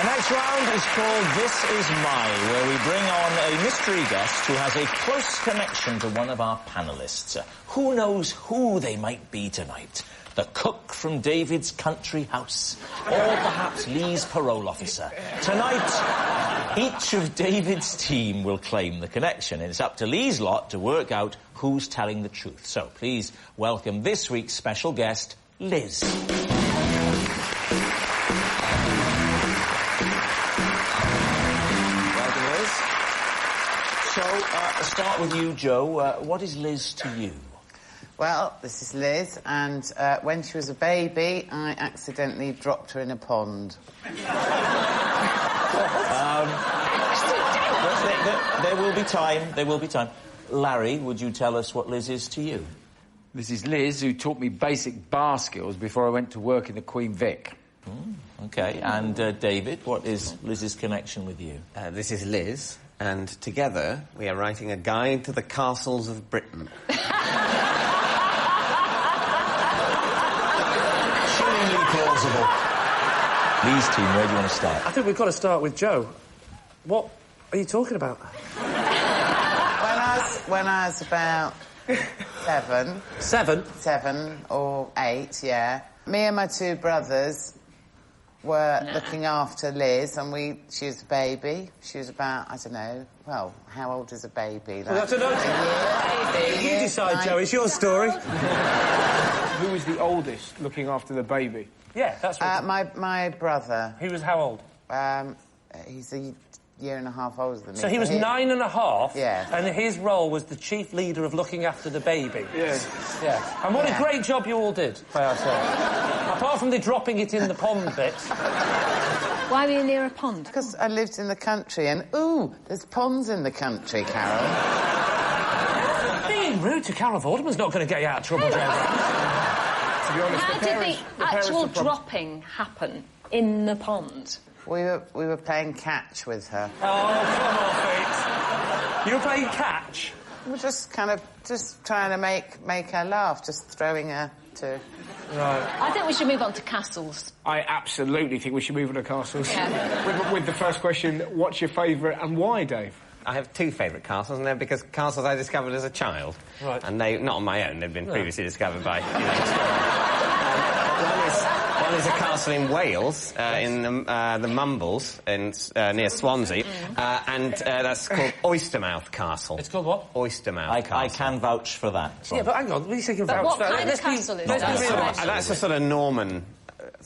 Our next round is called This Is Mine, where we bring on a mystery guest who has a close connection to one of our panellists. Who knows who they might be tonight? The cook from David's country house, or perhaps Lee's parole officer. Tonight, each of David's team will claim the connection, and it's up to Lee's lot to work out who's telling the truth. So please welcome this week's special guest, Liz. Welcome, Liz. So, start with you, Joe. What is Liz to you? Well, this is Liz, and when she was a baby, I accidentally dropped her in a pond. There will be time. There will be time. Larry, would you tell us what Liz is to you? This is Liz, who taught me basic bar skills before I went to work in the Queen Vic. OK. And, David, what is Liz's connection with you? This is Liz, and together we are writing a guide to the castles of Britain. Plausible. Lee's team, where do you want to start? I think we've got to start with Joe. What are you talking about? When I was about 7. 7? 7 or 8, yeah. Me and my two brothers were looking after Liz, and she was a baby. She was about, I don't know, well, how old is a baby? Well, that's another thing. You decide, Joe, it's your story. Who was the oldest looking after the baby? Yeah, that's what... my brother. He was how old? He's a year and a half older than me. So he was 9 and a half, yeah. And his role was the chief leader of looking after the baby. Yes. Yeah. And what a great job you all did, may I say. Apart from the dropping it in the pond bits. Why were you near a pond? Because I lived in the country, and, ooh, there's ponds in the country, Carol. Being rude to Carol Vorderman's not going to get you out of trouble, Joe. To be honest, How did the actual dropping happen in the pond? We were playing catch with her. Oh, come on, Pete. You were playing catch? We were just trying to make her laugh, just throwing her to... Right. I think we should move on to castles. I absolutely think we should move on to castles. Yeah. With the first question, what's your favourite and why, Dave? I have two favourite castles, and they're because castles I discovered as a child. Right. And they, not on my own, they've been previously discovered by, one is a castle in Wales, in the Mumbles, near Swansea, and that's called Oystermouth Castle. It's called what? Oystermouth Castle. I can vouch for that. Yeah, but hang on, what are you thinking about? What kind of castle is that? That's a sort of Norman...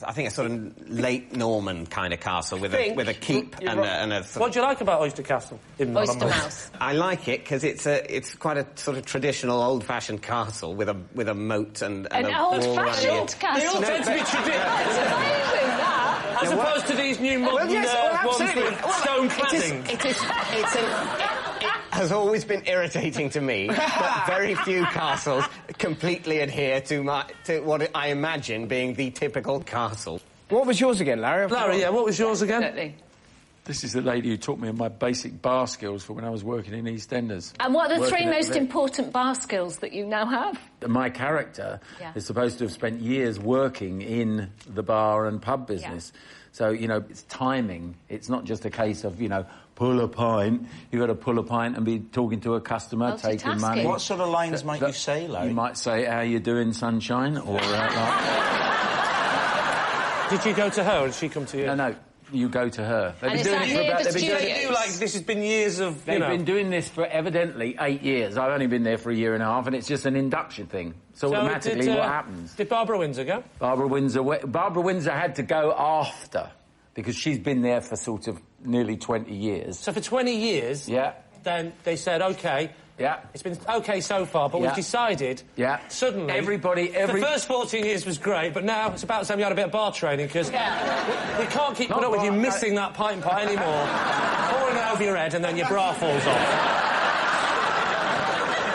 I think a sort of late Norman kind of castle with a keep and a... What do you like about Oyster Castle? Oystermouth. I like it because it's quite a sort of traditional, old-fashioned castle with a moat and An old-fashioned castle? They all tend to be traditional. As opposed to these new modern ones with stone cladding. It has always been irritating to me that very few castles completely adhere to what I imagine being the typical castle. What was yours again, Larry? Larry, yeah, what was yours again? Definitely. This is the lady who taught me my basic bar skills for when I was working in EastEnders. And what are the three most important bar skills that you now have? My character is supposed to have spent years working in the bar and pub business. Yeah. So, you know, it's timing. It's not just a case of, you know, pull a pint. You've got to pull a pint and be talking to a customer, taking money. What sort of lines might you say, Larry? You might say, how you doing, sunshine? Or, Did you go to her or did she come to you? No, you go to her. And is that here the studio? This has been years of, They've been doing this for evidently 8 years. I've only been there for a year and a half, and it's just an induction thing. So automatically, what happens? Did Barbara Windsor go? Barbara Windsor had to go after, because she's been there for sort of nearly 20 years. So for 20 years... Yeah. Then they said, OK... Yeah. It's been OK so far, but we've decided... Yeah. Suddenly... The first 14 years was great, but now it's about time you had a bit of bar training, because we can't keep putting up with you missing that pint pot anymore. Pouring it over your head and then your bra falls off.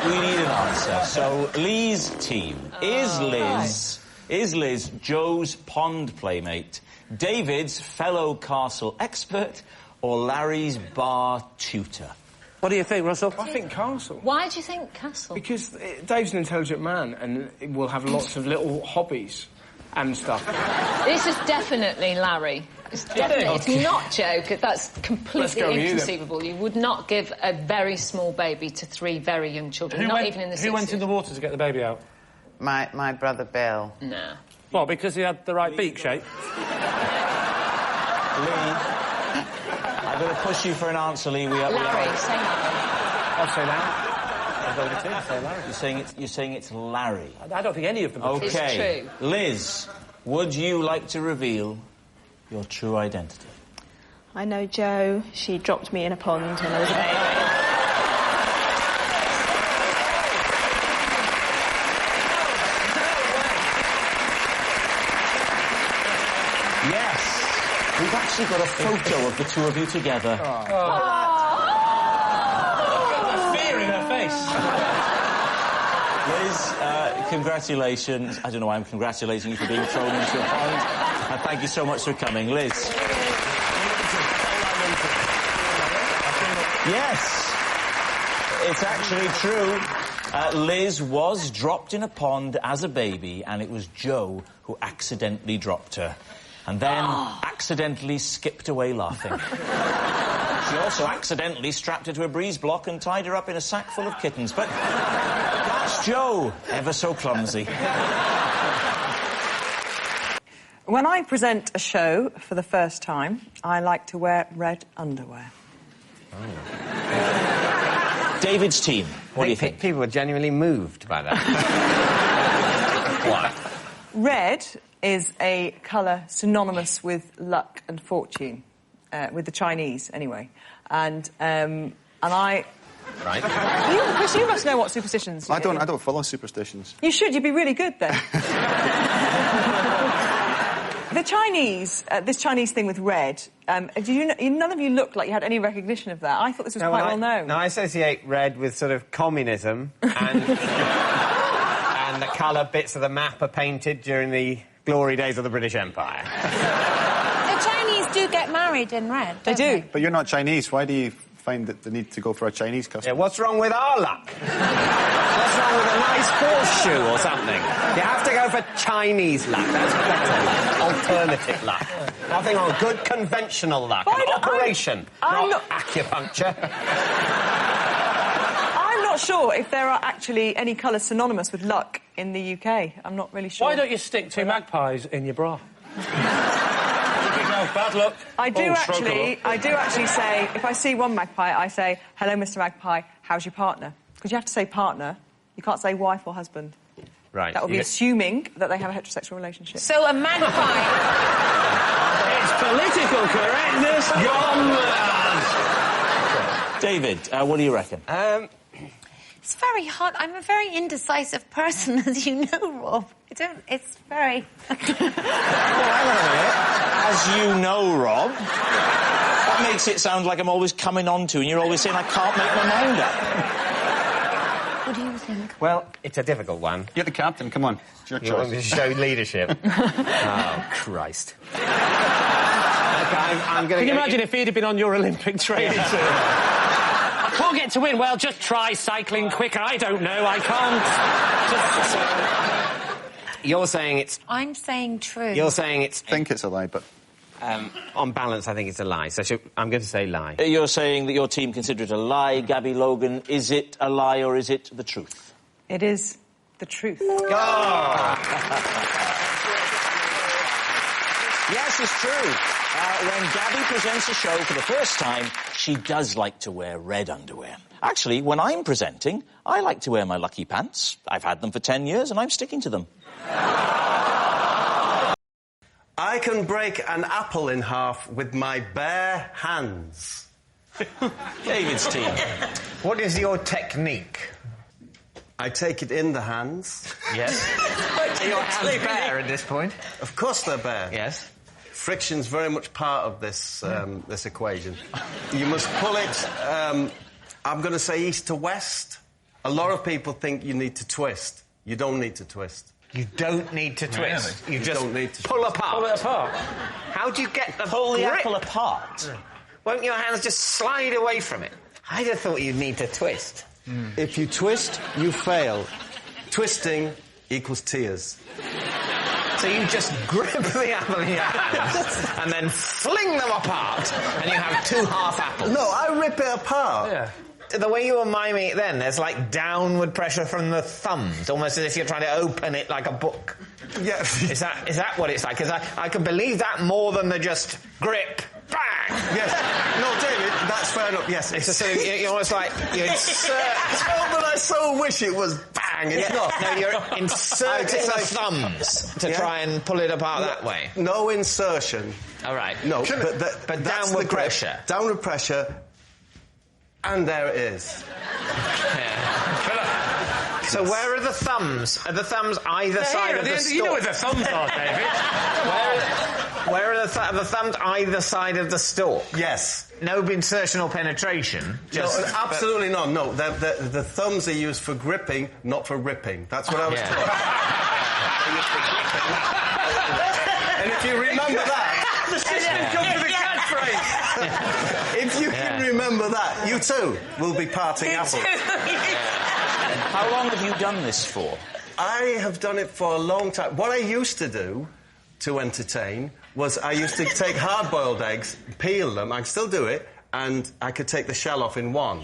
We need an answer. So, Lee's team. Is Liz Joe's pond playmate, David's fellow castle expert, or Larry's bar tutor? What do you think, Russell? I think castle. Why do you think castle? Because Dave's an intelligent man and will have lots of little hobbies and stuff. This is definitely Larry. It's definitely, it's not Joe. That's completely you, inconceivable. You would not give a very small baby to 3 very young children, even in the 60s. Who went in the water to get the baby out? My brother Bill. Nah. What, because he had the right beak shape? Lee, I'm going to push you for an answer, Lee. Larry, say Larry. I'll say Larry. I'll go with it, say Larry. You're saying it's Larry. I don't think any of them are OK. It's true. Liz, would you like to reveal your true identity? I know Jo. She dropped me in a pond when I was a baby. We've actually got a photo of the two of you together. Got the fear in her face. Liz, congratulations. I don't know why I'm congratulating you for being thrown into a pond. And thank you so much for coming. Liz. Yes, it's actually true. Liz was dropped in a pond as a baby, and it was Jo who accidentally dropped her. And then accidentally skipped away laughing. She also accidentally strapped her to a breeze block and tied her up in a sack full of kittens. But that's Jo, ever so clumsy. When I present a show for the first time, I like to wear red underwear. David's team, what do you think? People were genuinely moved by that. Why? Red is a colour synonymous with luck and fortune, with the Chinese, anyway. And I... Right. Chris, you must know what superstitions... I don't follow superstitions. You should. You'd be really good, then. The Chinese, this Chinese thing with red, none of you looked like you had any recognition of that. I thought this was quite well known. No, I associate red with sort of communism and... and the colour bits of the map are painted during the glory days of the British Empire. The Chinese do get married in red, They do. But you're not Chinese. Why do you find that the need to go for a Chinese customer? Yeah, what's wrong with our luck? What's wrong with a nice horseshoe or something? You have to go for Chinese luck. That's better. Alternative luck. Nothing wrong. Good conventional luck. An operation, not acupuncture. I'm not sure if there are actually any colours synonymous with luck in the UK. I'm not really sure. Why don't you stick 2 magpies in your bra? Bad luck. I do actually say, if I see one magpie, I say, hello, Mr. Magpie, how's your partner? Because you have to say partner. You can't say wife or husband. Right. That would be assuming that they have a heterosexual relationship. So a magpie... It's political correctness gone mad. David, what do you reckon? It's very hard. I'm a very indecisive person, as you know, Rob. It's very... As you know, Rob, that makes it sound like I'm always coming on to and you're always saying I can't make my mind up. What do you think? Well, it's a difficult one. You're the captain, come on. It's your choice. You want me to show leadership? Oh, Christ. I'm gonna Can you imagine if he'd have been on your Olympic training team? I can't get to win. Well, just try cycling quicker. I don't know. I can't. You're saying it's... I'm saying true. You're saying it's... I think it's a lie, but... on balance, I think it's a lie. So I'm going to say lie. You're saying that your team consider it a lie, Gabby Logan. Is it a lie or is it the truth? It is the truth. Oh! Yes, it's true. When Gabby presents a show for the first time, she does like to wear red underwear. Actually, when I'm presenting, I like to wear my lucky pants. I've had them for 10 years and I'm sticking to them. I can break an apple in half with my bare hands. David's team. What is your technique? I take it in the hands. Yes. Are your hands bare at this point? Of course they're bare. Yes. Friction's very much part of this this equation. You must pull it, I'm going to say east to west. A lot of people think you need to twist. You don't need to twist. You don't need to twist. Really? You just don't need to pull apart. Pull it apart. How do you get the Pull the grip? apple apart? Won't your hands just slide away from it? I'd have thought you'd need to twist. If you twist, you fail. Twisting equals tears. So you just grip the apple in your hands and then fling them apart, and you have 2 half apples. No, I rip it apart. Yeah. The way you were miming it then, there's like downward pressure from the thumbs, almost as if you're trying to open it like a book. Yeah. Is that what it's like? Because I can believe that more than the just grip, bang! Yes. No, David, that's fair enough, yes. It's a sort of, you're almost like, you insert... but I so wish it was bang, it's not. No, you're inserting the thumbs to try and pull it apart that way. No insertion. All right. No, but downward pressure. Downward pressure, and there it is. So where are the thumbs? Are the thumbs either side of the stalk? You know where the thumbs are, David. Where are the thumbs either side of the stalk? Yes. No insertion or penetration? No, absolutely not. No, the thumbs are used for gripping, not for ripping. That's what I was taught. And if you remember that... The system comes with a catchphrase. If you can remember that, you too will be parting apples. How long have you done this for? I have done it for a long time. What I used to do to entertain was I used to take hard-boiled eggs, peel them, I can still do it, and I could take the shell off in one.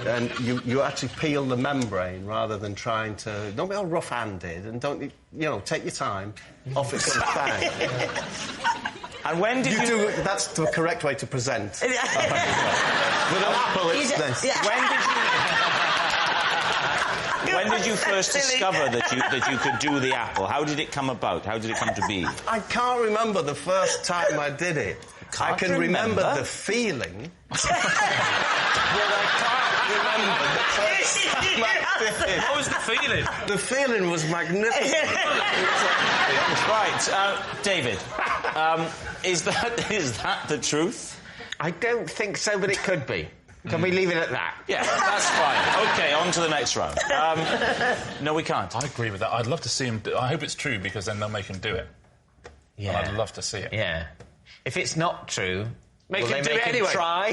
And you actually peel the membrane rather than trying to... Don't be all rough-handed and don't, take your time. Off it comes bang. And when did you... That's the correct way to present. With an apple, it's this. When did you first discover that you could do the apple? How did it come about? How did it come to be? I can't remember the first time I did it. I can remember the feeling. But I can't remember the first time I did it. What was the feeling? The feeling was magnificent. Right, David, is that the truth? I don't think so, but it could be. Can we leave it at that? Yeah, that's fine. OK, on to the next round. No, we can't. I agree with that. I'd love to see him... I hope it's true, because then they'll make him do it. Yeah. And I'd love to see it. Yeah. If it's not true... Make him do it anyway. Try?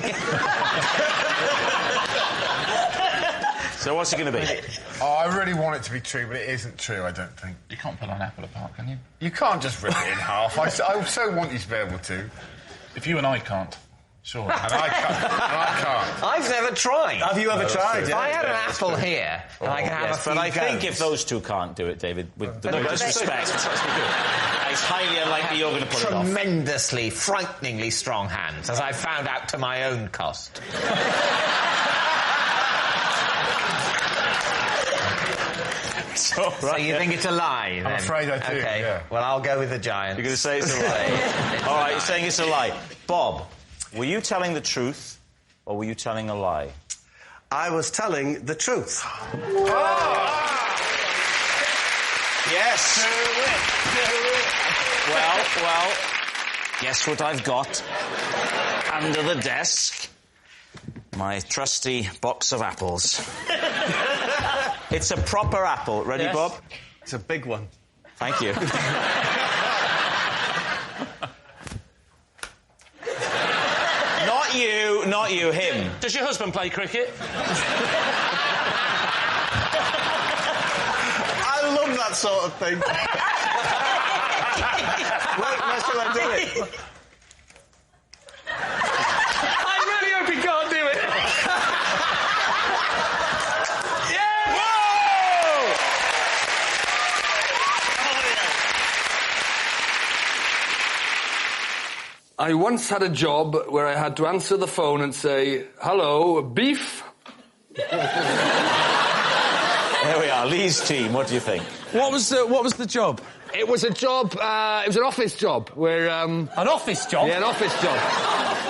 So what's it going to be? Oh, I really want it to be true, but it isn't true, I don't think. You can't pull an apple apart, can you? You can't just rip it in half. I so want you to be able to. If you and I can't, sure. And I can't. I've never tried. Have you ever tried? If I had an apple here, and I can have a few But I think goes. if those two can't do it, David, with no disrespect, it's highly unlikely you're going to pull it off. Tremendously, frighteningly strong hands, as I found out to my own cost. So you think it's a lie, then? I'm afraid I do, OK, yeah. well, I'll go with the giant. You're going to say it's a lie? All right, you're saying it's a lie. Bob, were you telling the truth, or were you telling a lie? I was telling the truth. Yes. Well, guess what I've got under the desk? My trusty box of apples. It's a proper apple. Ready, yes. Bob? It's a big one. Thank you. Not you, him. Does your husband play cricket? I love that sort of thing. Where shall I do it? I really hope he can't do it. Yeah! Whoa! I once had a job where I had to answer the phone and say, "Hello, beef?" There we are. Lee's team. What do you think? What was the job? It was a job. It was an office job where. An office job? Yeah, an office job.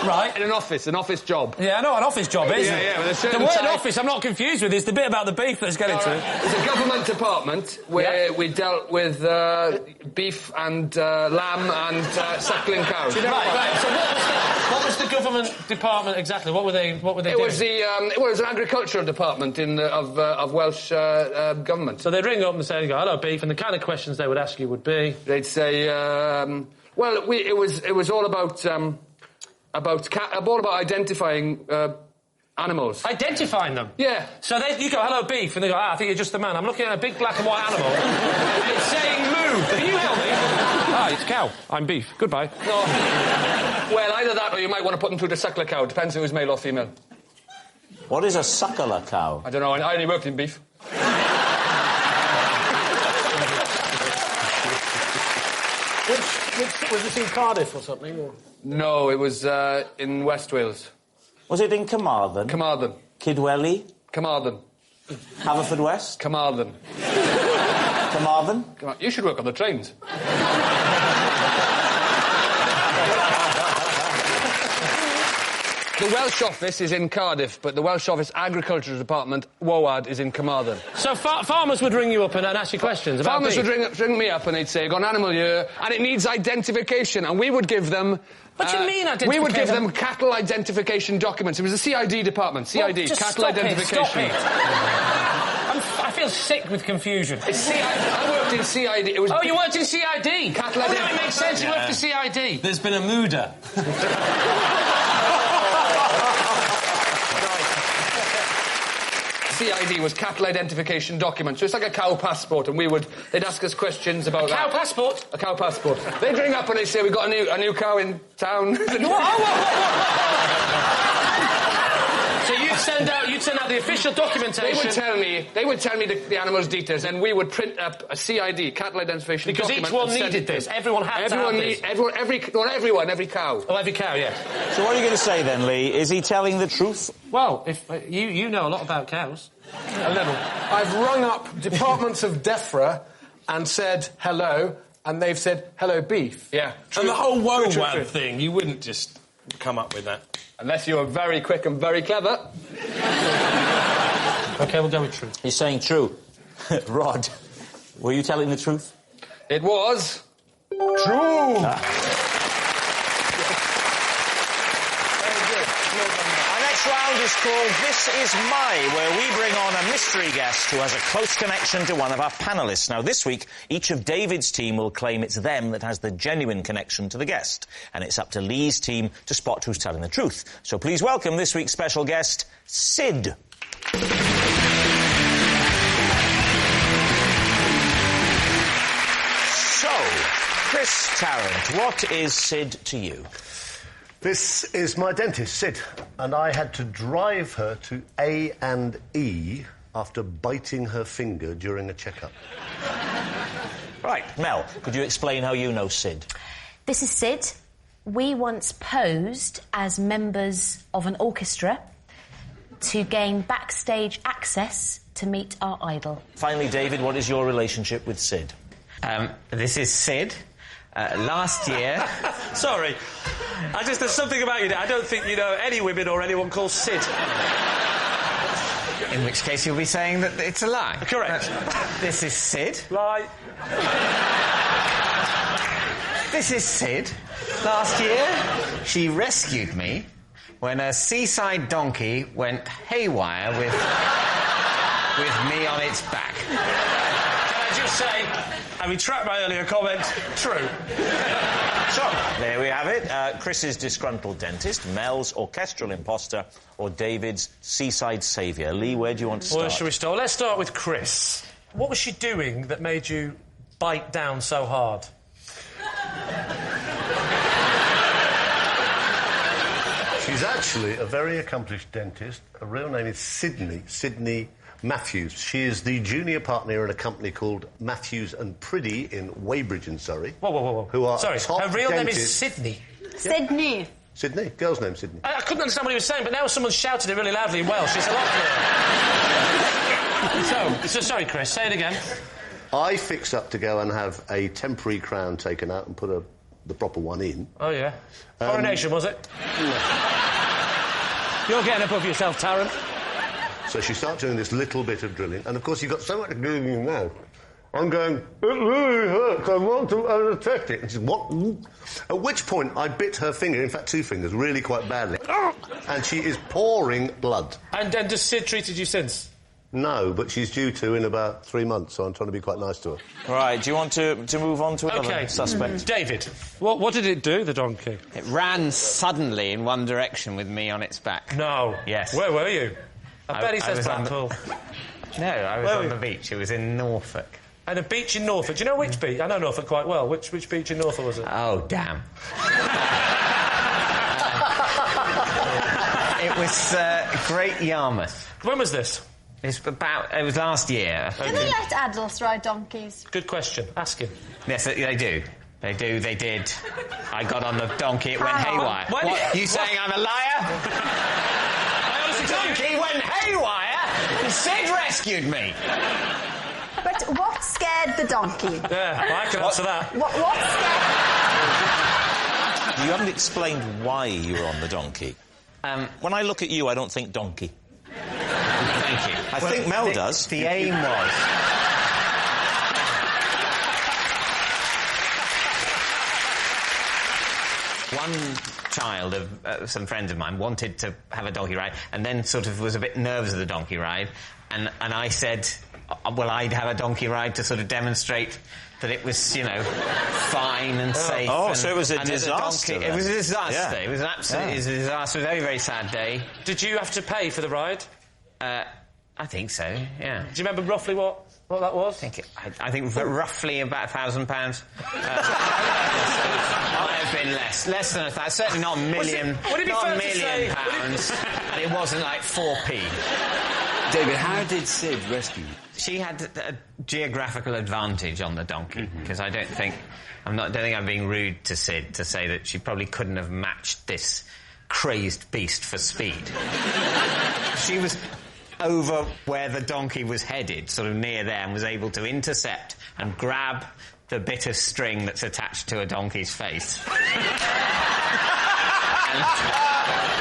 Right. In an office job. Yeah, I know what an office job is. Yeah. With a certain the word type... office I'm not confused with is the bit about the beef. Let's get into it. It's a government department where we dealt with beef and lamb and suckling cows. Right. So what was the government department exactly? What were they It doing? was it was an agricultural department of Welsh government. So they'd ring up and say, "Hello, beef," and the kind of questions they would ask you would be... They'd say, it was all about identifying animals. Identifying them? Yeah. So you go, "Hello, beef," and they go, "I think you're just a man. I'm looking at a big black and white animal. It's saying move. Can you help me?" That's a cow. I'm beef. Goodbye. No. Well, either that or you might want to put them through the suckler cow. Depends who is male or female. What is a suckler cow? I don't know. I only worked in beef. Which was this in Cardiff or something? Or? No, it was in West Wales. Was it in Carmarthen? Carmarthen. Kidwelly? Carmarthen. Haverfordwest? Carmarthen. Carmarthen? You should work on the trains. The Welsh office is in Cardiff, but the Welsh Office Agriculture Department, WOAD, is in Carmarthen. So farmers would ring you up and ask you questions about Farmers beef? would ring me up and they'd say, got an animal here, and it needs identification, and we would give them... What do you mean identification? We would give them cattle identification documents. It was the CID department, CID, well, cattle identification. Stop it. I feel sick with confusion. I worked in CID. It was you worked in CID? Cattle identification. That makes sense, you worked for CID. There's been a mooder. CID was cattle identification document, so it's like a cow passport, and they'd ask us questions about cow passport? A cow passport. They'd ring up and they'd say, we've got a new cow in town. So you'd send out the official documentation. They would tell me the animal's details, and we would print up a CID, cattle identification document. Because each one needed this. Everyone had to have this. Every cow. Oh, every cow, yes. So what are you going to say then, Lee? Is he telling the truth? Well, if you know a lot about cows. A little. I've rung up departments of DEFRA and said hello, and they've said hello beef. Yeah. And the whole WOAD thing, you wouldn't just come up with that. Unless you were very quick and very clever. OK, we'll go with true. You're saying true. Rod, were you telling the truth? It was... True! Round is called This Is My, where we bring on a mystery guest who has a close connection to one of our panellists. Now, this week, each of David's team will claim it's them that has the genuine connection to the guest. And it's up to Lee's team to spot who's telling the truth. So please welcome this week's special guest, Sid. So, Chris Tarrant, what is Sid to you? This is my dentist, Sid, and I had to drive her to A&E after biting her finger during a checkup. Right, Mel, could you explain how you know Sid? This is Sid. We once posed as members of an orchestra to gain backstage access to meet our idol. Finally, David, what is your relationship with Sid? This is Sid. Last year... Sorry. There's something about you that I don't think you know any women or anyone called Sid. In which case you'll be saying that it's a lie. Correct. This is Sid. Lie. This is Sid. Last year, she rescued me when a seaside donkey went haywire with me on its back. Can I just say, I retract my earlier comment, true. So, there we have it. Chris's disgruntled dentist, Mel's orchestral imposter, or David's seaside saviour. Lee, where do you want to start? Where shall we start? Let's start with Chris. What was she doing that made you bite down so hard? She's actually a very accomplished dentist. Her real name is Sydney Matthews. She is the junior partner in a company called Matthews and Priddy in Weybridge in Surrey. Whoa. Who are Sorry, top her real name is dentists. Sydney. Sydney. Sydney? Girl's name, Sydney. I couldn't understand what he was saying, but now someone shouted it really loudly in Welsh. It's a lot clearer. So, sorry, Chris, say it again. I fixed up to go and have a temporary crown taken out and put the proper one in. Oh, yeah. Coronation, was it? You're getting above yourself, Tarrant. So she starts doing this little bit of drilling, and of course you've got so much glue in your mouth. I'm going, it really hurts, I want to unattack it. And she says, what? At which point I bit her finger, in fact 2 fingers, really quite badly. And she is pouring blood. And does Sid treated you since? No, but she's due to in about 3 months, so I'm trying to be quite nice to her. Right, do you want to move on to another suspect? David, what did it do, the donkey? It ran suddenly in one direction with me on its back. No. Yes. Where were you? I bet he says Blackpool. No, I was on the beach. It was in Norfolk. And a beach in Norfolk. Do you know which beach? I know Norfolk quite well. Which beach in Norfolk was it? Oh, damn. It was Great Yarmouth. When was this? It was last year. Do they let adults ride donkeys? Good question. Ask him. Yes, they do. They did. I got on the donkey, it went haywire. What? You saying I'm a liar? The donkey went haywire and Sid rescued me. But what scared the donkey? Yeah, I can answer that. What scared... You haven't explained why you were on the donkey. When I look at you, I don't think donkey. Thank you. I think Mel does. The aim was... One child of some friends of mine wanted to have a donkey ride and then sort of was a bit nervous of the donkey ride and I said, well, I'd have a donkey ride to sort of demonstrate that it was, you know, fine and safe. Oh, so it was a disaster. It was a disaster. Yeah. It was an absolutely disaster. It was a very, very sad day. Did you have to pay for the ride? I think so, yeah. Do you remember roughly what that was? I think roughly about £1,000. Might have been less than £1,000. Certainly not £1 million. Would it be fair to say... pounds. And it wasn't like 4p. David, how did Sid rescue you? She had a geographical advantage on the donkey because I don't think I'm being rude to Sid to say that she probably couldn't have matched this crazed beast for speed. She was over where the donkey was headed, sort of near there, and was able to intercept and grab the bit of string that's attached to a donkey's face.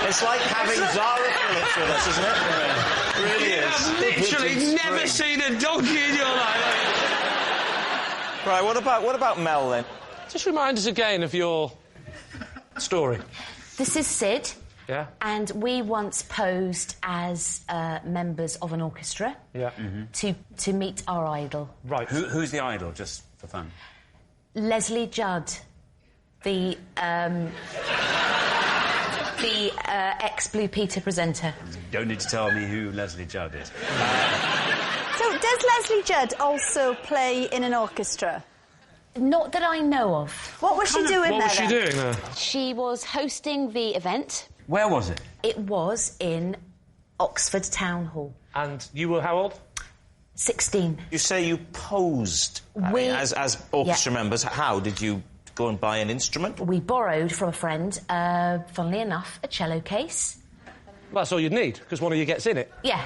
It's like having Zara Phillips with us, isn't it? Yeah. It really is. I've literally never seen a donkey in your life. Right, what about Mel, then? Just remind us again of your story. This is Sid. Yeah. And we once posed as members of an orchestra. Yeah. To meet our idol. Right. Who's the idol, just for fun? Leslie Judd, the ex-Blue Peter presenter. You don't need to tell me who Leslie Judd is. So does Leslie Judd also play in an orchestra? Not that I know of. What was she doing there? What was she doing there? She was hosting the event. Where was it? It was in Oxford Town Hall. And you were how old? 16. You say you posed as orchestra members. How did you go and buy an instrument? We borrowed from a friend, funnily enough, a cello case. Well, that's all you'd need, because one of you gets in it. Yeah.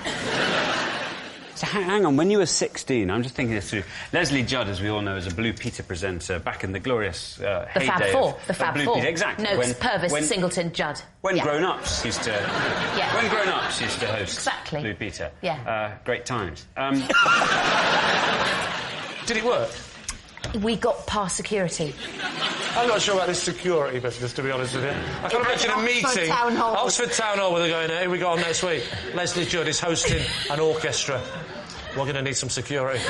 So hang on, when you were 16, I'm just thinking this through. Leslie Judd, as we all know, is a Blue Peter presenter back in the glorious heyday Fab Four. The Fab Blue Four. Peter. Exactly. Notes, Purvis, Singleton, Judd. When grown-ups used to... Yeah. When grown-ups used to host exactly. Blue Peter. Yeah. Great times. Did it work? We got past security. I'm not sure about this security business, to be honest with you. I can't imagine a meeting... Oxford Town Hall, where they're going, hey, we got on next week. Leslie Judd is hosting an orchestra. We're going to need some security.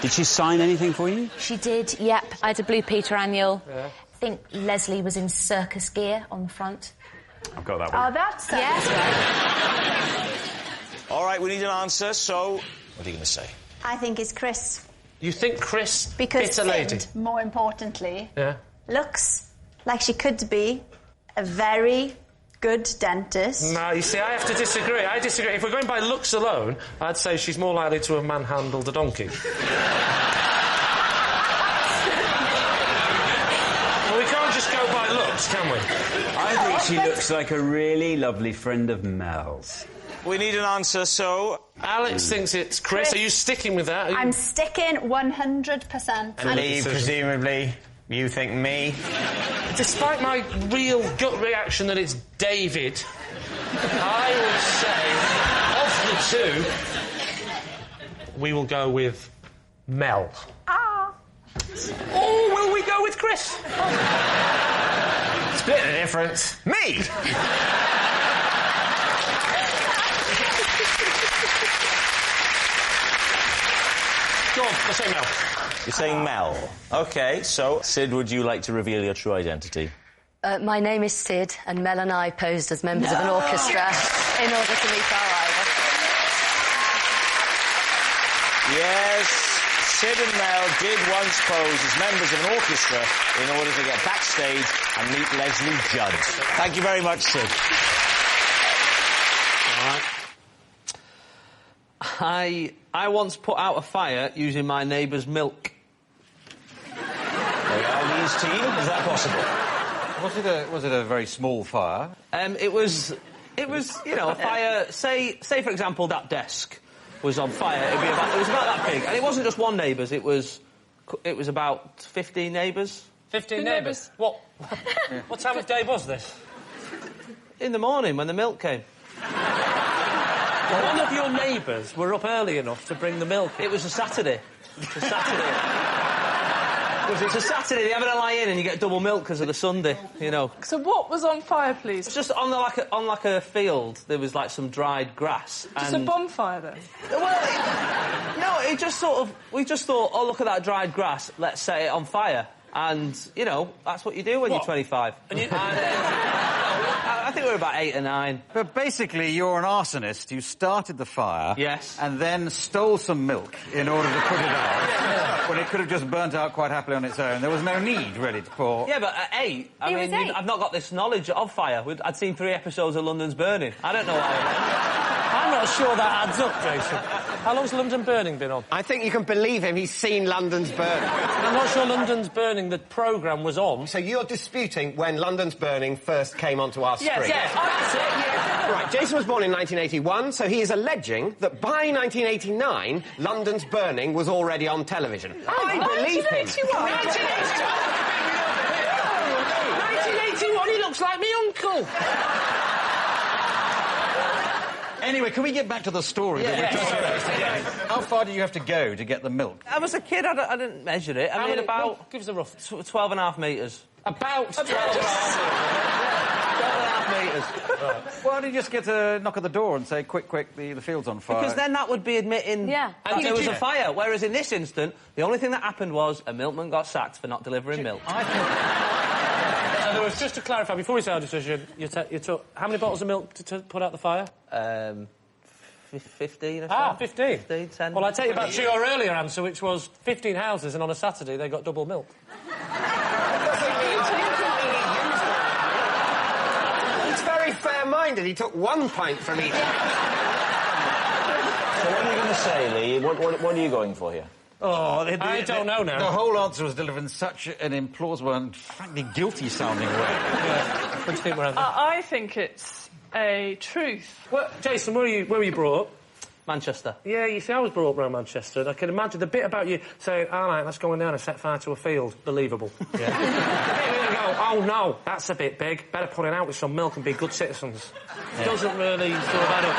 Did she sign anything for you? She did, yep. I had a Blue Peter annual. Yeah. I think Leslie was in circus gear on the front. I've got that one. Oh, that's... Yes. All right, we need an answer, so... What are you going to say? I think it's Chris. You think Chris Because bit a lady? Sid, more importantly, Yeah. looks like she could be a very good dentist. No, you see, I have to disagree. I disagree. If we're going by looks alone, I'd say she's more likely to have manhandled a donkey. Well, we can't just go by looks, can we? I think she looks like a really lovely friend of Mel's. We need an answer, so... Alex thinks it's Chris. Are you sticking with that? I'm sticking 100%. And Lee, presumably, you think me? Despite my real gut reaction that it's David, I would say, of the two, we will go with Mel. Or will we go with Chris? Split the difference. Me! Go on, let's say Mel. You're saying Mel. OK, so, Sid, would you like to reveal your true identity? My name is Sid, and Mel and I posed as members of an orchestra in order to meet our idol. Yes, Sid and Mel did once pose as members of an orchestra in order to get backstage and meet Leslie Judd. Thank you very much, Sid. All right. I once put out a fire using my neighbour's milk. Aldi's team, is that possible? Was it a very small fire? It was, a fire. Say for example, that desk was on fire. It was about that big, and it wasn't just one neighbour's. It was about 15 neighbours. 15 neighbours. What time of day was this? In the morning when the milk came. One of your neighbours were up early enough to bring the milk. It was a Saturday. It's a Saturday, they have a lie-in and you get double milk because of the Sunday, So what was on fire, please? It's just on a field, there was like some dried grass. Just a bonfire, then? Well, no, we just thought, oh, look at that dried grass, let's set it on fire. And, that's what you do when you're 25. I think we were about 8 or 9. But basically, you're an arsonist. You started the fire. Yes. And then stole some milk in order to put it out. When it could have just burnt out quite happily on its own. There was no need, really, to pour... Yeah, but at 8, I've not got this knowledge of fire. I'd seen 3 episodes of London's Burning. I don't know why... I'm not sure that adds up, Jason. How long's London Burning been on? I think you can believe him. He's seen London's Burning. I'm not sure London's Burning, the programme, was on. So you're disputing when London's Burning first came onto our screen? Yes, that's it, yeah. Right, Jason was born in 1981, so he is alleging that by 1989, London's Burning was already on television. I believe him. 1981, he looks like me uncle. Anyway, can we get back to the story? How far did you have to go to get the milk? I was a kid, I didn't measure it. I mean, about... Give us a rough... 12.5 metres. About 12.5 metres. Why don't you just get a knock at the door and say, quick, the field's on fire? Because then that would be admitting that there was a fire, whereas in this instant, the only thing that happened was a milkman got sacked for not delivering milk. So there was, just to clarify, before we say our decision, you took how many bottles of milk to put out the fire? 15 or so. 15? 15, 10. Well, I take you back to your earlier answer, which was 15 houses, and on a Saturday they got double milk. He's very fair-minded. He took 1 pint from each. So what are you going to say, Lee? What are you going for here? Oh, I don't know now. The whole answer was delivered in such an implausible and frankly guilty-sounding way. What do you think we're having? I think it's a truth. Well, Jason, where were you brought up? Manchester. Yeah, you see, I was brought up around Manchester, and I can imagine the bit about you saying, all right, let's go in there and set fire to a field. Believable. Yeah. You go, oh, no, that's a bit big. Better put it out with some milk and be good citizens. Yeah. Doesn't really sort of add up.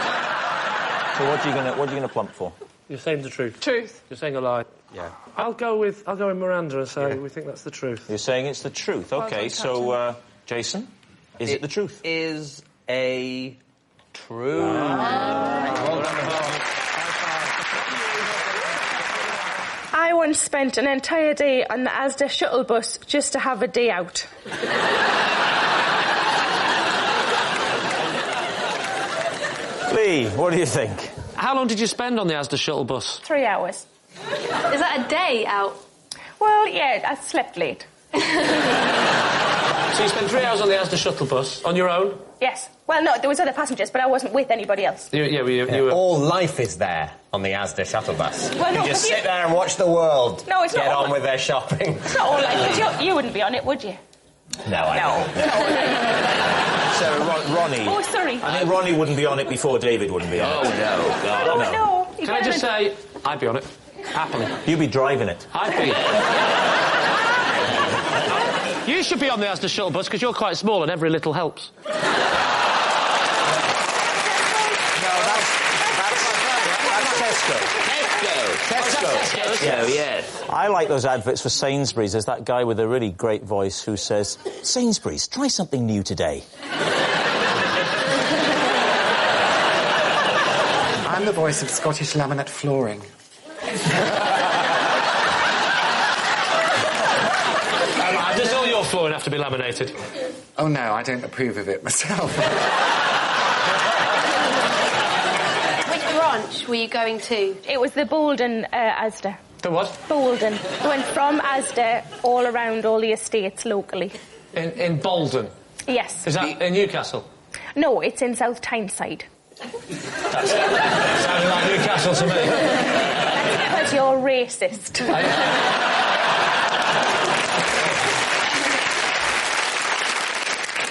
So what are you gonna plump for? You're saying the truth. Truth. You're saying a lie. Yeah. I'll go with Miranda and say we think that's the truth. You're saying it's the truth. OK, so, Jason, is it the truth? It is a truth. I once spent an entire day on the Asda shuttle bus just to have a day out. Lee, what do you think? How long did you spend on the Asda shuttle bus? 3 hours. Is that a day out? Well, yeah, I slept late. So you spent 3 hours on the Asda shuttle bus, on your own? Yes. Well, no, there was other passengers, but I wasn't with anybody else. You were... All life is there on the Asda shuttle bus. Well, no, you just sit there and watch the world. No, it's not. Get on with their shopping. It's not all life, but you wouldn't be on it, would you? No, I So, Ronnie... Oh, sorry. I think Ronnie wouldn't be on it before David wouldn't be on it. Oh, no. Can I just say, I'd be on it. Happily. You'd be driving it. I'd be. You should be on the Asda shuttle bus because you're quite small and every little helps. Tesco, yes. I like those adverts for Sainsbury's. There's that guy with a really great voice who says, Sainsbury's, try something new today. I'm the voice of Scottish laminate flooring. Does all your flooring have to be laminated? Oh, no, I don't approve of it myself. Which, Rob, branch were you going to? It was the Bolden Asda. The what? Bolden. We went from Asda all around all the estates locally. In Bolden? Yes. Is that in Newcastle? No, it's in South Tyneside. That sounded like Newcastle to me. That's because you're racist.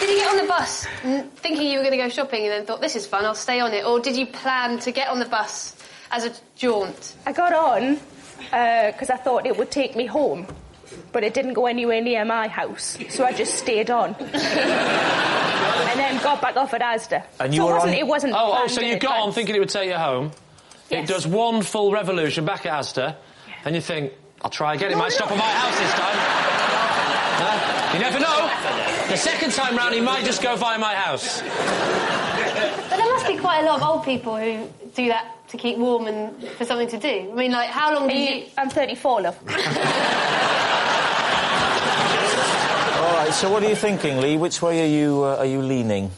Did you get on the bus thinking you were going to go shopping and then thought, this is fun, I'll stay on it? Or did you plan to get on the bus as a jaunt? I got on because I thought it would take me home, but it didn't go anywhere near my house, so I just stayed on. And then got back off at Asda. And you so were it wasn't so you got on thinking it would take you home. Yes. It does one full revolution back at Asda, and you think, I'll try again, it might stop at my house this time. You never know. The second time round, he might just go via my house. But there must be quite a lot of old people who do that to keep warm and for something to do. I mean, like, how long do you... I'm 34, love. All right, so what are you thinking, Lee? Which way are you leaning?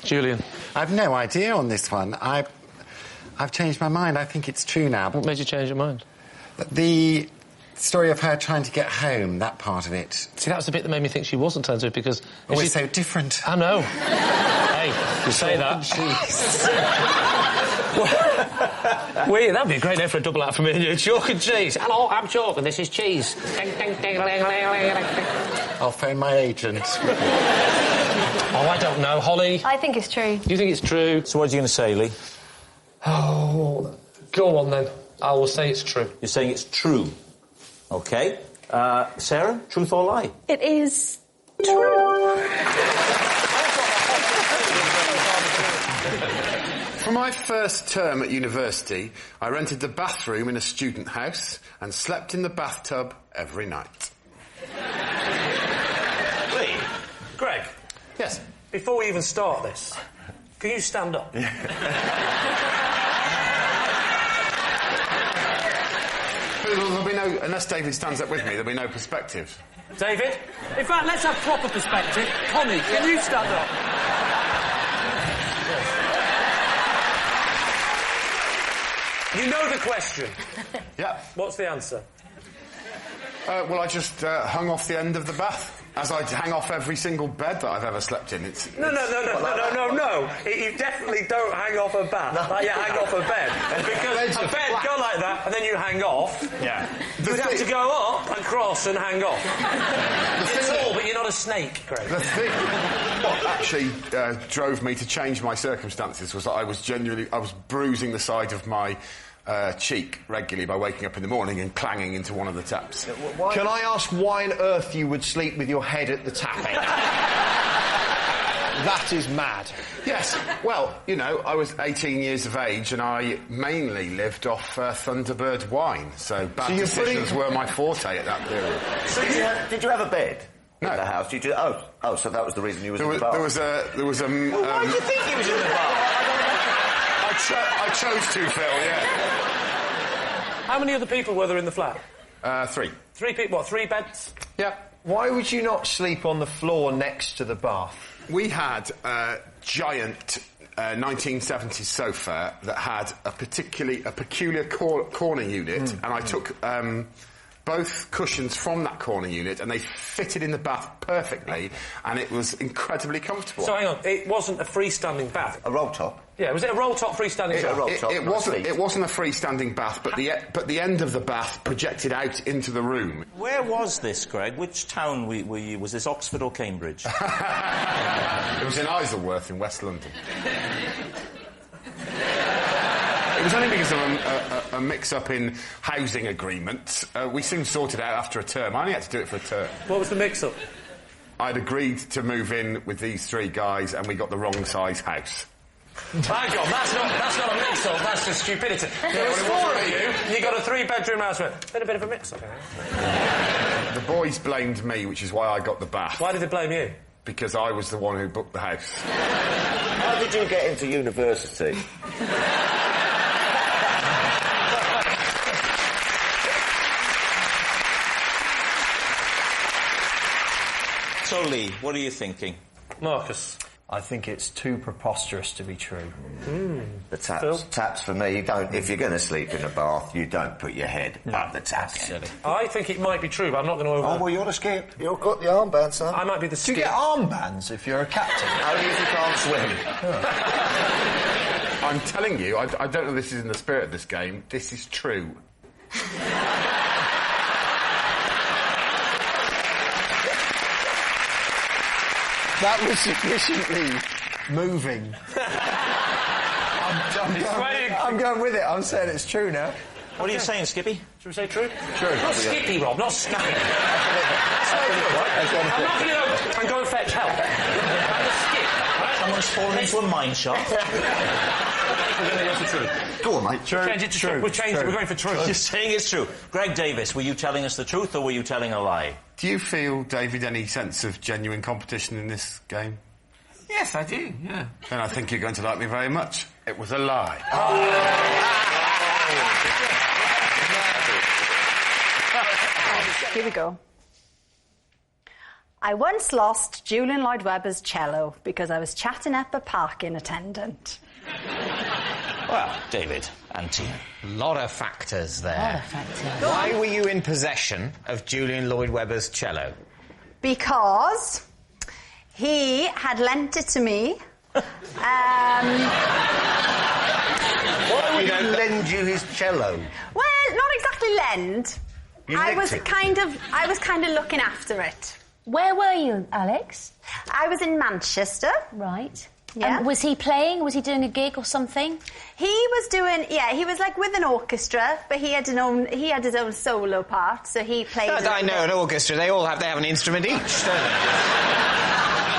Julian. I've no idea on this one. I've changed my mind. I think it's true now. What made you change your mind? The story of her trying to get home, that part of it. See, that was the bit that made me think she wasn't turned to it, because... Oh, it's so different. I know. Hey, you say that. Wait, that'd be a great name for a double act for me and you. Chalk and cheese. Hello, I'm Chalk and this is cheese. I'll phone my agent. Oh, I don't know. Holly? I think it's true. You think it's true? So what are you going to say, Lee? Oh, go on then. I will say it's true. You're saying it's true. OK. Sarah, truth or lie? It is true. For my first term at university, I rented the bathroom in a student house and slept in the bathtub every night. Lee? Greg? Yes? Before we even start this, can you stand up? There'll be no... Unless David stands up with me, there'll be no perspective. David? In fact, let's have proper perspective. Connie, can you stand up? You know the question. Yeah. What's the answer? Well, I just hung off the end of the bath, as I'd hang off every single bed that I've ever slept in. No. You definitely don't hang off a bath like you hang off a bed. Because a bed go like that, and then you hang off. Yeah. You'd have to go up and cross and hang off. You're tall, but you're not a snake, Greg. The thing what actually drove me to change my circumstances was that I was bruising the side of my cheek regularly by waking up in the morning and clanging into one of the taps. Can I ask why on earth you would sleep with your head at the tap end? That is mad. Yes. Well, you know, I was 18 years of age and I mainly lived off Thunderbird wine, so bad decisions were my forte at that period. So did you have a bed? No. In the house? So that was the reason you was in the bath? There was a... why did you think he was in the bath? I chose to, Phil, yeah. How many other people were there in the flat? 3. 3 people, what, 3 beds? Yeah. Why would you not sleep on the floor next to the bath? We had a giant 1970s sofa that had a peculiar corner unit, and I took both cushions from that corner unit and they fitted in the bath perfectly, and it was incredibly comfortable. So hang on, it wasn't a freestanding bath? A roll top? Yeah, was it a roll top freestanding bath? It wasn't a freestanding bath, but the end of the bath projected out into the room. Where was this, Greg? Which town were you? Was this Oxford or Cambridge? It was in Isleworth in West London. It was only because of a mix-up in housing agreements. We soon sorted it out after a term. I only had to do it for a term. What was the mix-up? I'd agreed to move in with these 3 guys and we got the wrong size house. Hang on, that's not a mix-up, that's just stupidity. There was 4 of you, and you got a 3-bedroom house. Been a bit of a mix-up, The boys blamed me, which is why I got the bath. Why did they blame you? Because I was the one who booked the house. How did you get into university? So, Lee, what are you thinking? Marcus. I think it's too preposterous to be true. The taps. Taps for me, you don't... If you're going to sleep in a bath, you don't put your head up the tap. I think it might be true, but I'm not going to Oh, well, you're the skip. You've got the armband, son. I might be the Do skip. you get armbands if you're a captain? Only if you can't swim. I'm telling you, I don't know if this is in the spirit of this game, this is true. That was sufficiently moving. I'm going with it. I'm saying it's true now. What are you saying, Skippy? Should we say true? True. Not Skippy, Rob, not Skippy. That's not good, right? I'm not going to go and go and fetch help. I'm the skip, right? Someone's fallen into a mine shaft. We're going to go for true. Go on, mate. True. Change it to true. We'll change it. We're going for true. You're saying it's true. Greg Davis, were you telling us the truth or were you telling a lie? Do you feel, David, any sense of genuine competition in this game? Yes, I do, yeah. Then I think you're going to like me very much. It was a lie. Here we go. I once lost Julian Lloyd-Webber's cello because I was chatting up a parking attendant. Well, David and Tina. A lot of factors there. Why were you in possession of Julian Lloyd-Webber's cello? Because he had lent it to me. Why would he lend you his cello? Well, not exactly lend. You I nicked was it. kind of looking after it. Where were you, Alex? I was in Manchester. Right. Yeah. And was he playing? Was he doing a gig or something? He was doing, he was like with an orchestra, but he had his own solo part, so he played. I know an orchestra. They have an instrument each, don't they?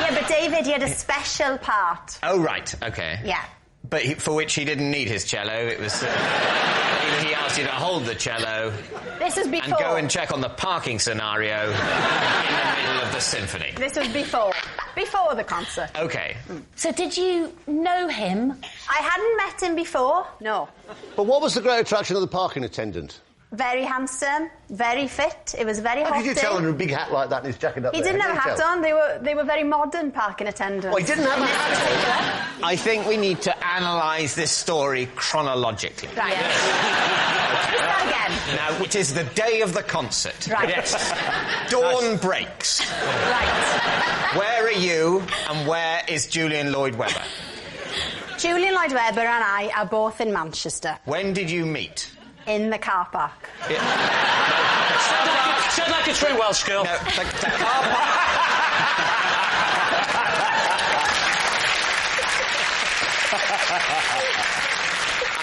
Yeah, but David, he had a special part. Oh right, okay. Yeah. But for which he didn't need his cello. It was he asked you to hold the cello. This was before. And go and check on the parking scenario in the middle of the symphony. This was before the concert. Okay. So did you know him? I hadn't met him before. No. But what was the great attraction of the parking attendant? Very handsome, very fit. It was a very hot How could you day. tell in a big hat like that and his jacket up He there? didn't have a hat on. They were very modern parking attendants. Oh, he didn't have a hat on? I think we need to analyse this story chronologically. Right. Start again. Now, it is the day of the concert. Right. Yes. Dawn breaks. Right. Where are you and where is Julian Lloyd-Webber? Julian Lloyd-Webber and I are both in Manchester. When did you meet? In the car park. Sound like a true Welsh girl. No, the car park...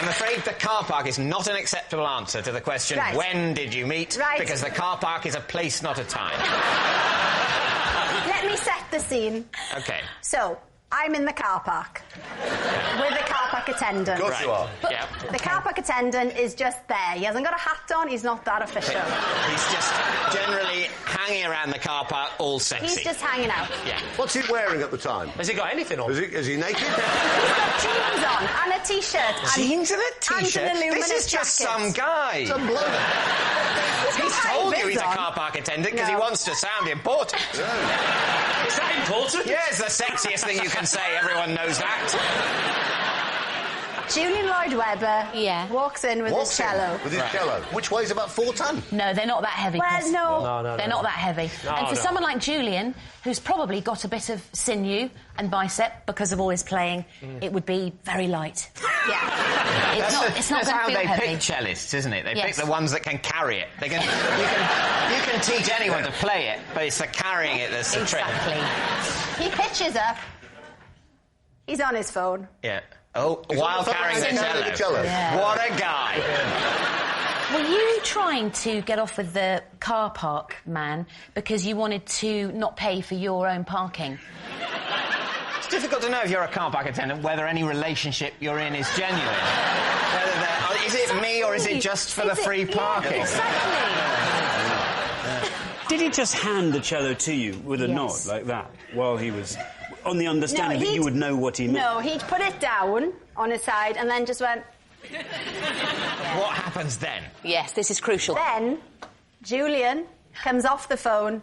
I'm afraid the car park is not an acceptable answer to the question, Right. when did you meet? Right. Because the car park is a place, not a time. Let me set the scene. Okay. So, I'm in the car park with the car park attendant. Of course you are. But Yeah. the car park attendant is just there. He hasn't got a hat on. He's not that official. He's just generally hanging around the car park, all sexy. He's just hanging out. Yeah. What's he wearing at the time? Has he got anything on? Is he naked? He's got jeans on and a t-shirt. Jeans and a And t-shirt? an luminous This is just jacket. some guy. Some bloke. He's got told high you he's vis a on. car park attendant because he No. wants to sound important. Is that important? Yeah, it's the sexiest thing you can say. Everyone knows that. Julian Lloyd-Webber walks in with his cello. With his cello. Which weighs about 4 ton. No, they're not that heavy. Well, Chris. no. They're not that heavy. No, and for no. someone like Julian, who's probably got a bit of sinew and bicep because of all his playing, it would be very light. Yeah. It's not That's going to how feel they heavy. pick cellists, isn't it? They Yes. pick the ones that can carry it. You can teach anyone to play it, but it's the carrying it that's the trick. Exactly. He pitches up. He's on his phone. Yeah. Oh, He's while on the phone carrying the carrying the cello. cello. Yeah. What a guy. Were you trying to get off with the car park man because you wanted to not pay for your own parking? It's difficult to know if you're a car park attendant whether any relationship you're in is genuine. Is it me or is it just for the free parking? Yeah, exactly. Did he just hand the cello to you with a nod like that while he was on the understanding that you would know what he meant? No, he'd put it down on his side and then just went... What happens then? Yes, this is crucial. Then, Julian comes off the phone,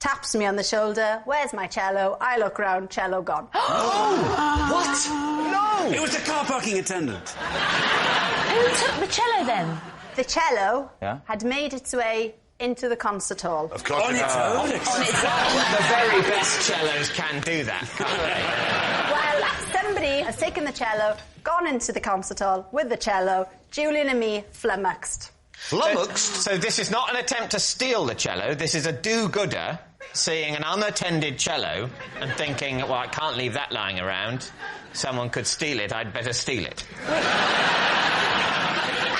taps me on the shoulder. Where's my cello? I look round, cello gone. What? No! It was the car parking attendant. Who took the cello then? The cello Yeah? had made its way into the concert hall. Of course On it its has. own. On its own. The very best cellos can do that, can't they? Well, somebody has taken the cello, gone into the concert hall with the cello. Julian and me flummoxed. Flummoxed? So this is not an attempt to steal the cello. This is a do-gooder seeing an unattended cello and thinking, well, I can't leave that lying around. Someone could steal it. I'd better steal it.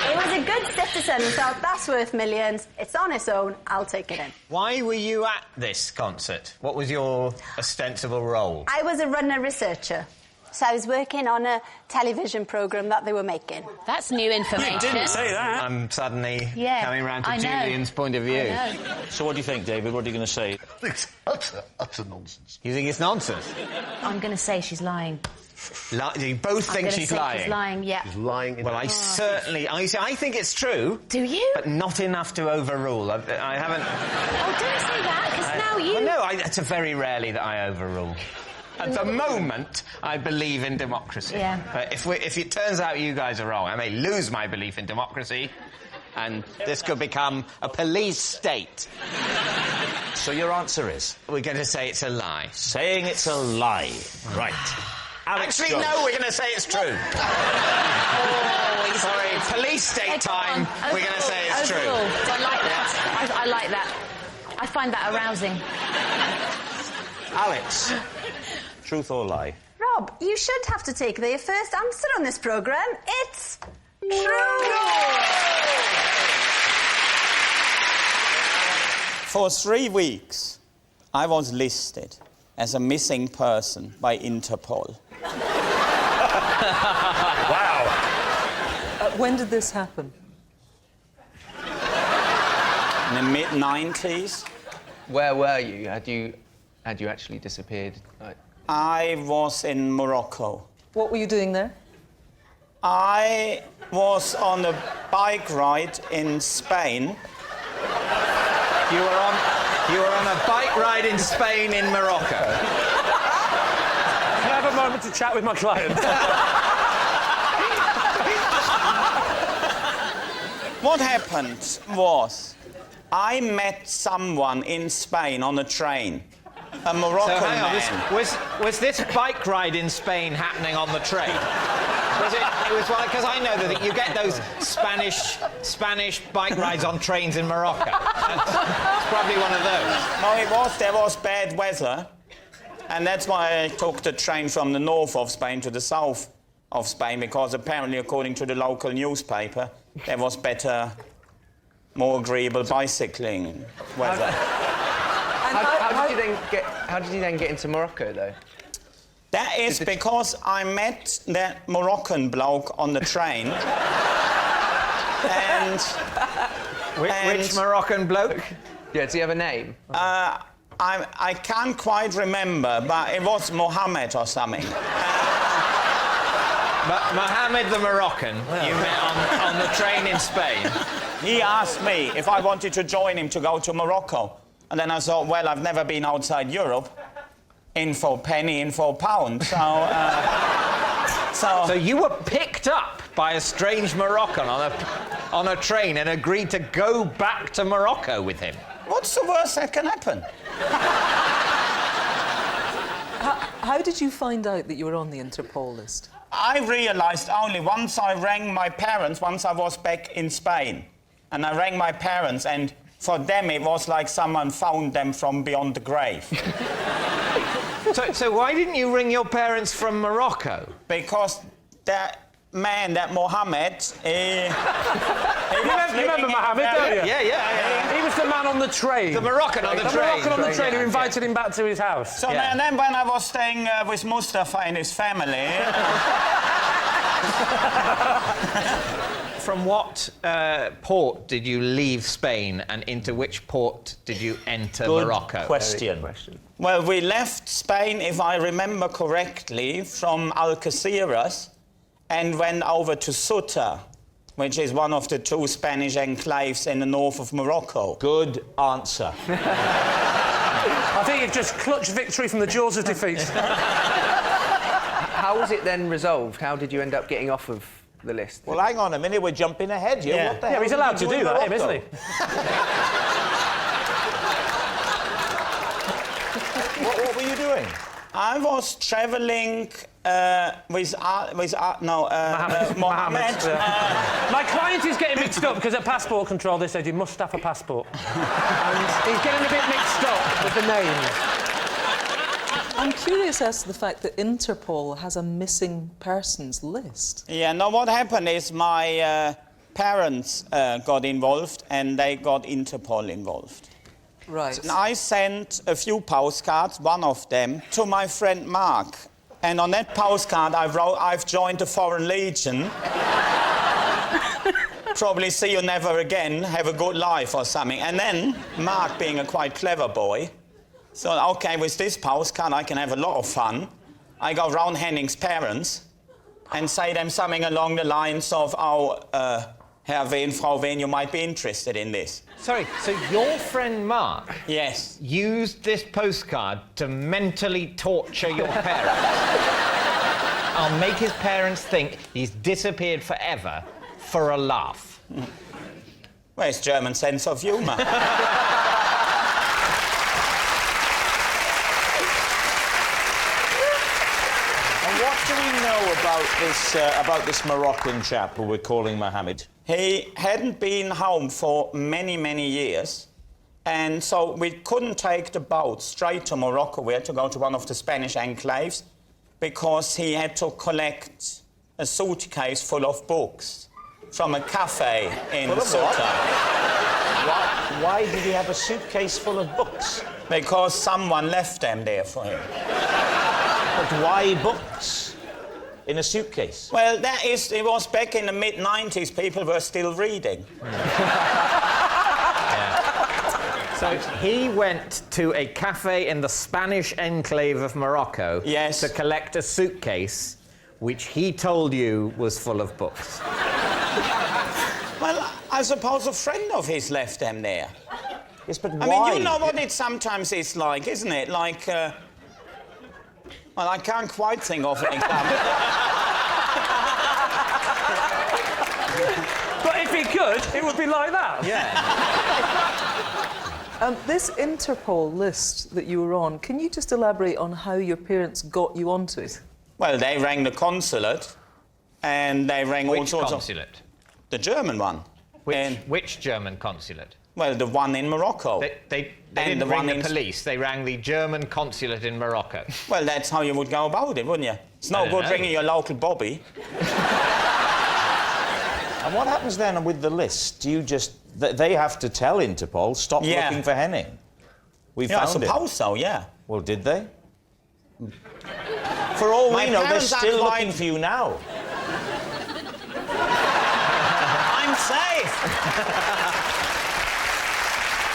It was a good citizen who felt that's worth millions. It's on its own. I'll take it in. Why were you at this concert? What was your ostensible role? I was a runner researcher. So I was working on a television programme that they were making. That's new information. You didn't say that. I'm suddenly Yeah, coming round to I know. Julian's point of view. I know. So what do you think, David? What are you going to say? It's utter nonsense. You think it's nonsense? I'm going to say she's lying. You both I'm think gonna she's say lying? She's lying, yeah. She's lying. Well, I certainly... I think it's true. Do you? But not enough to overrule. I haven't... Oh, don't say that, because now you... Well, no, it's very rarely that I overrule. At the moment, I believe in democracy. Yeah. But if it turns out you guys are wrong, I may lose my belief in democracy, and this could become a police state. So your answer is? We're going to say it's a lie. Saying it's a lie. Right. Alex Actually, Jones. no, we're going to say it's true. Oh, Sorry, police state time, we're going to say it's true. Overruled. I like that. I like that. I find that arousing. Alex, truth or lie? Rob, you should have to take the first answer on this programme. It's true! For 3 weeks, I was listed as a missing person by Interpol. Wow. When did this happen? In the mid-90s. Where were you? Had you actually disappeared? I was in Morocco. What were you doing there? I was on a bike ride in Spain. You were on a bike ride in Spain in Morocco. Can I have a moment to chat with my client? What happened was, I met someone in Spain on a train. A Moroccan So hang on, man. was this bike ride in Spain happening on the train? It was like, because I know that you get those Spanish bike rides on trains in Morocco. It's probably one of those. No, there was bad weather, and that's why I took the train from the north of Spain to the south of Spain, because apparently, according to the local newspaper, there was better, more agreeable bicycling weather. How did you then get into Morocco, though? That is because I met that Moroccan bloke on the train. and... Which Moroccan bloke? Yeah, does he have a name? I can't quite remember, but it was Mohammed or something. But Mohammed the Moroccan, you met on the train in Spain. He asked me if I wanted to join him to go to Morocco. And then I thought, well, I've never been outside Europe. In for penny, in for pound. So you were picked up by a strange Moroccan on a train and agreed to go back to Morocco with him. What's the worst that can happen? How did you find out that you were on the Interpol list? I realised only once I rang my parents, once I was back in Spain. And I rang my parents, and for them it was like someone found them from beyond the grave. So why didn't you ring your parents from Morocco? Because that man, that Mohammed, You remember Mohammed, don't you? Yeah. He was the man on the train. The Moroccan on the train. The Moroccan on the train who invited him back to his house. So then when I was staying with Mustafa and his family... From what port did you leave Spain and into which port did you enter Morocco? Question. Well, we left Spain, if I remember correctly, from Algeciras and went over to Ceuta, which is one of the 2 Spanish enclaves in the north of Morocco. Good answer. I think you've just clutched victory from the jaws of defeat. How was it then resolved? How did you end up getting off of the list? Well, hang on a minute, we're jumping ahead here. Yeah. What the hell? He's allowed to do that, him, isn't he? What were you doing? I was travelling with Mohammed. My client is getting mixed up because at passport control they said you must have a passport. And he's getting a bit mixed up with the names. I'm curious as to the fact that Interpol has a missing persons list. Yeah, no, what happened is my parents got involved and they got Interpol involved. Right. And I sent a few postcards, one of them, to my friend Mack. And on that postcard I wrote, I've joined the Foreign Legion. Probably see you never again, have a good life or something. And then, Mack, being a quite clever boy, so, OK, with this postcard I can have a lot of fun. I go round Henning's parents and say them something along the lines of, oh, Herr Wehn, Frau Wehn, you might be interested in this. Sorry, so your friend Mark... Yes. ...used this postcard to mentally torture your parents. I'll make his parents think he's disappeared forever for a laugh. Where's German sense of humour? What do we know about this Moroccan chap who we're calling Mohammed? He hadn't been home for many, many years, and so we couldn't take the boat straight to Morocco. We had to go to one of the Spanish enclaves because he had to collect a suitcase full of books from a cafe in Ceuta. Why did he have a suitcase full of books? Because someone left them there for him. But why books in a suitcase? Well, it was back in the mid-90s, people were still reading. So he went to a cafe in the Spanish enclave of Morocco to collect a suitcase which he told you was full of books. Well, I suppose a friend of his left them there. Yes, but why? I mean, you know what it sometimes is like, isn't it? Like, well, I can't quite think of an example. But if he could, it would be like that. Yeah. This Interpol list that you were on, can you just elaborate on how your parents got you onto it? Well, they rang the consulate, and they rang all sorts of... Which consulate? The German one. Which German consulate? Well, the one in Morocco. They didn't ring the police, they rang the German consulate in Morocco. Well, that's how you would go about it, wouldn't you? It's no good ringing your local bobby. And what happens then with the list? Do you just... They have to tell Interpol, stop looking for Henning. We found him. I suppose so, yeah. Well, did they? For all we know, they're still looking for you now. I'm safe!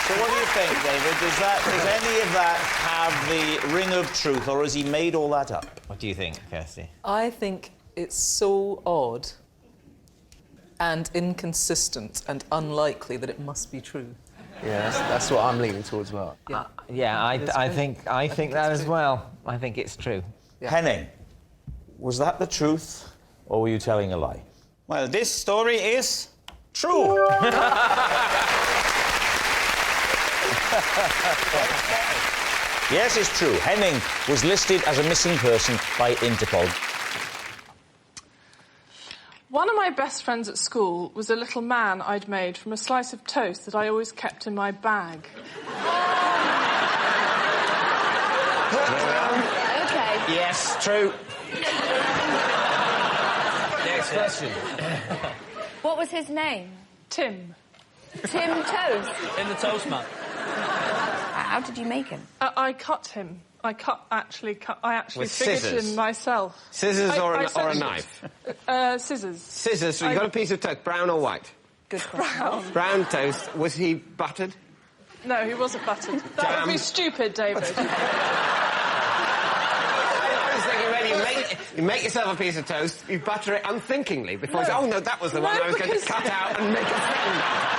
So what do you think, David? Does any of that have the ring of truth, or has he made all that up? What do you think, Kirsty? I think it's so odd and inconsistent and unlikely that it must be true. Yeah, that's what I'm leaning towards as well. I think that as well. I think it's true. Yeah. Henning, was that the truth, or were you telling a lie? Well, this story is true. Yes, it's true. Henning was listed as a missing person by Interpol. One of my best friends at school was a little man I'd made from a slice of toast that I always kept in my bag. Okay. Yes, true. Next question. What was his name? Tim. Tim Toast? In the toast man. How did you make him? I cut him. I actually With figured scissors? him myself. Scissors or a knife? Scissors. Scissors, so you got a piece of toast, brown or white? Good Brown. Brown toast. Was he buttered? No, he wasn't buttered. That would be stupid, David. You make yourself a piece of toast, you butter it unthinkingly before you say, oh no, that was the one I was going to cut out and make a friend out.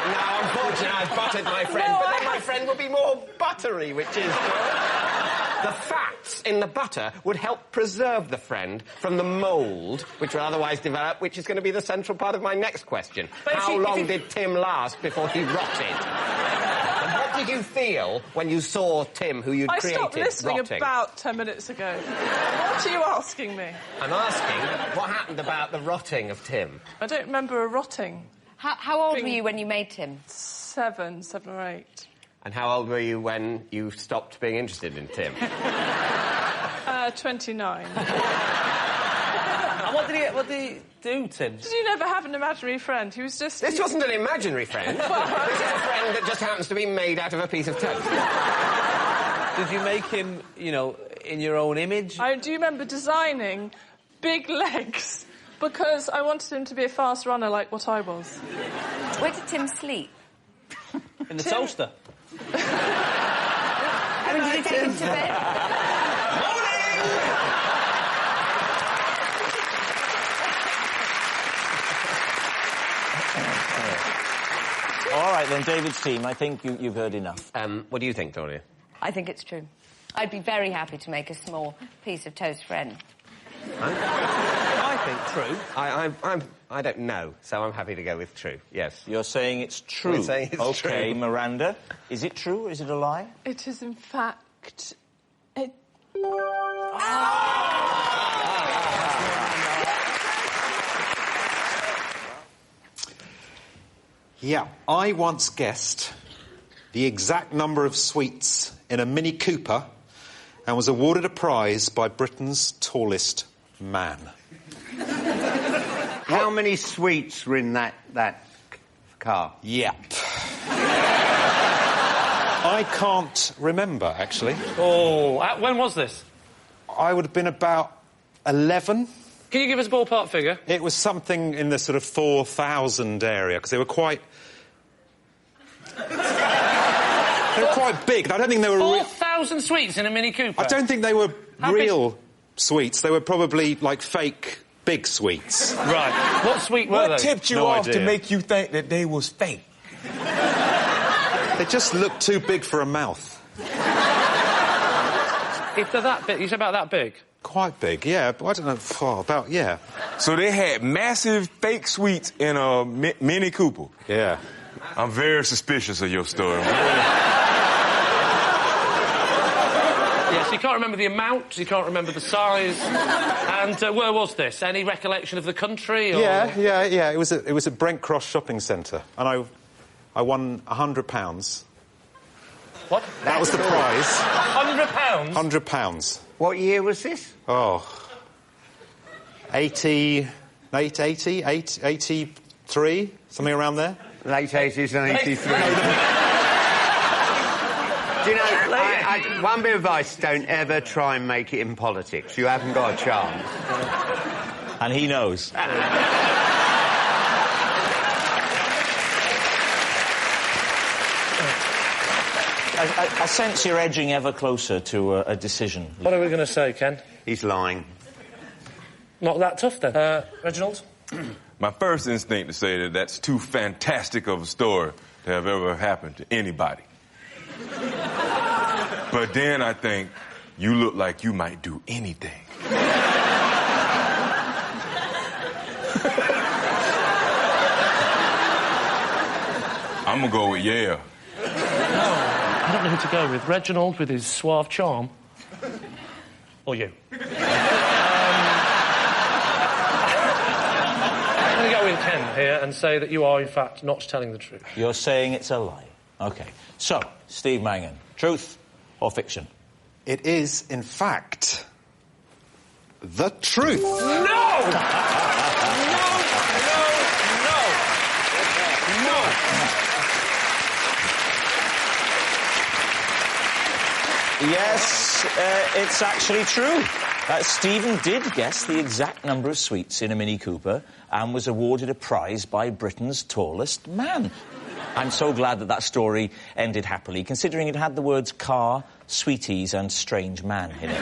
Now, unfortunately, I've buttered my friend, but then my friend would be more buttery, which is good. The fats in the butter would help preserve the friend from the mould which will otherwise develop, which is going to be the central part of my next question. How long did Tim last before he rotted? And what did you feel when you saw Tim, who you'd created, I stopped listening rotting? about 10 minutes ago. What are you asking me? I'm asking what happened about the rotting of Tim. I don't remember a rotting. How old were you when you made Tim? 7 or 8. And how old were you when you stopped being interested in Tim? 29. And what did he do, Tim? Did you never have an imaginary friend? He was just... This wasn't an imaginary friend. This is a friend that just happens to be made out of a piece of toast. Did you make him, you know, in your own image? I do remember designing big legs because I wanted him to be a fast runner like what I was. Where did Tim sleep? In the toaster. I mean, did you take him to bed? All right, then, David's team, I think you've heard enough. What do you think, Doria? I think it's true. I'd be very happy to make a small piece of toast friend. I think true. I don't know, so I'm happy to go with true, yes. You're saying it's true? I'm saying it's true. OK, Miranda, is it true or is it a lie? It is, in fact... Yeah, I once guessed the exact number of sweets in a Mini Cooper and was awarded a prize by Britain's tallest man. How many sweets were in that car? Yep. I can't remember, actually. Oh, when was this? I would have been about 11. Can you give us a ballpark figure? It was something in the sort of 4,000 area, because they were quite... They were quite big. I don't think they were... 4,000 sweets in a Mini Cooper? I don't think they were real sweets. They were probably, like, fake big sweets. Right. What sweet were they? What tipped you off to make you think that they was fake? They just looked too big for a mouth. If they're that big, you said about that big? Quite big, yeah. But I don't know, about, yeah. So they had massive fake sweets in a Mini Cooper? Yeah. I'm very suspicious of your story. Yes, you can't remember the amount, you can't remember the size. And where was this? Any recollection of the country? Or... Yeah. It was at Brent Cross Shopping Centre, and I won £100. What? That was the prize. £100? £100. What year was this? Oh, 83, something around there. Late 80s and 83. Do you know, one bit of advice, don't ever try and make it in politics. You haven't got a chance. And he knows. I sense you're edging ever closer to a decision. What are we going to say, Ken? He's lying. Not that tough, then. Reginald? My first instinct to say that that's too fantastic of a story to have ever happened to anybody. But then I think, you look like you might do anything. I'm gonna go with yeah. I don't know who to go with. Reginald with his suave charm. Or you. I'm going to go with Ken here and say that you are, in fact, not telling the truth. You're saying it's a lie. OK. So, Steve Mangan, truth or fiction? It is, in fact, the truth. No! Yes, it's actually true. Stephen did guess the exact number of sweets in a Mini Cooper and was awarded a prize by Britain's tallest man. I'm so glad that story ended happily, considering it had the words car, sweeties and strange man in it.